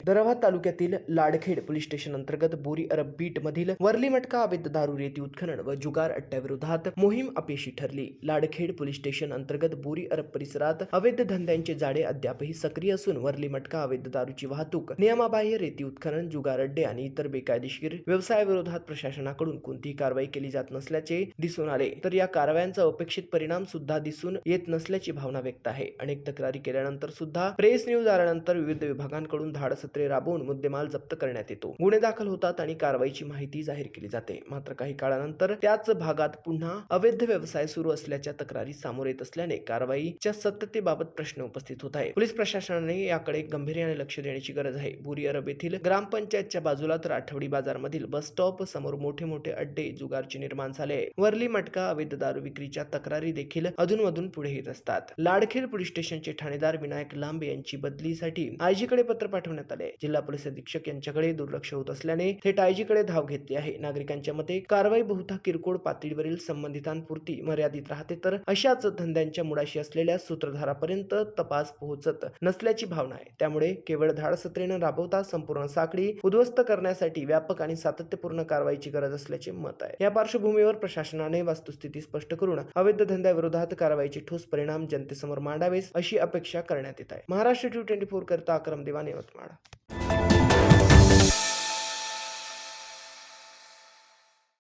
दरव्हा तालुक्यातील लाडखेड police station अंतर्गत बोरी अरब bit मधील वर्ली मटका अवैध दारू रेती उत्खनन व जुगार अड्ड्याविरोधात मोहीम अपयशी ठरली। लाडखेड पोलीस स्टेशन अंतर्गत बोरी अरब परिसरात अवैध धंद्यांचे जाळे अद्यापही सक्रिय असून वर्ली मटका अवैध दारूची वाहतूक, नियमाबाह्य रेती उत्खनन, जुगार अड्डे आणि इतर बेकायदेशीर व्यवसायाविरोधात प्रशासनाकडून कोणतीही कारवाई केली जात नसल्याचे दिसून आले, तर या कारवायांचा अपेक्षित परिणाम सुद्धा दिसून येत नसल्याची भावना व्यक्त आहे। अनेक तक्रारी केल्यानंतर सुद्धा प्रेस न्यूज आल्यानंतर विविध विभागांकडून धाडसत्रे राबवून मुद्देमाल जप्त करण्यात येतो, गुन्हे दाखल होतात आणि कारवाईची माहिती जाहीर केली जाते। मात्र काही काळानंतर त्याच भागात पुन्हा अवैध व्यवसाय सुरू असल्याच्या तक्रारी समोर येत असल्याने कारवाईच्या सत्यतेबाबत प्रश्न उपस्थित होत आहे। पोलीस प्रशासनाने याकडे गंभीर्याने लक्ष देण्याची गरज आहे। बोरी अरब येथील ग्रामपंचायतच्या बाजूला तर आठवडी बाजार मधील बस स्टॉप समोर मोठे मोठे अड्डे, जुगारचे निर्माण झाले आहे। वर्ली मटका अवैध दारू विक्रीच्या तक्रारी देखील अधूनमधून पुढे येत असतात। लाडखेड पोलीस स्टेशनचे ठाणेदार विनायक लांबे यांची बदलीसाठी आयजी कडे पत्र पाठवण्यात आले। जिल्हा पोलीस अधीक्षक यांच्याकडे दुर्लक्ष होत असल्याने थेट आयजी कडे धाव घेतली आहे। नागरिकांच्या मते कारवाई बहुधा किरकोळ पातळीवरील संबंधितांपुरती मर्यादित राहते, तर अशाच धंद्यांच्या मुळाशी असलेल्या सूत्रधारापर्यंत तपास पोहोचत नसल्याची भावना आहे। त्यामुळे केवळ धाडसत्रेने राबवता संपूर्ण साखळी उद्ध्वस्त करण्यासाठी व्यापक आणि सातत्यपूर्ण कारवाईची गरज असल्याचे मत आहे। या पार्श्वभूमीवर प्रशासनाने वस्तुस्थिती स्पष्ट करून अवैध धंद्याविरोधात कारवाईचे ठोस परिणाम जनतेसमोर मांडावेस अशी अपेक्षा करण्यात येत आहे। महाराष्ट्र 24 करता अक्रम दिवाने, यवतमाळ।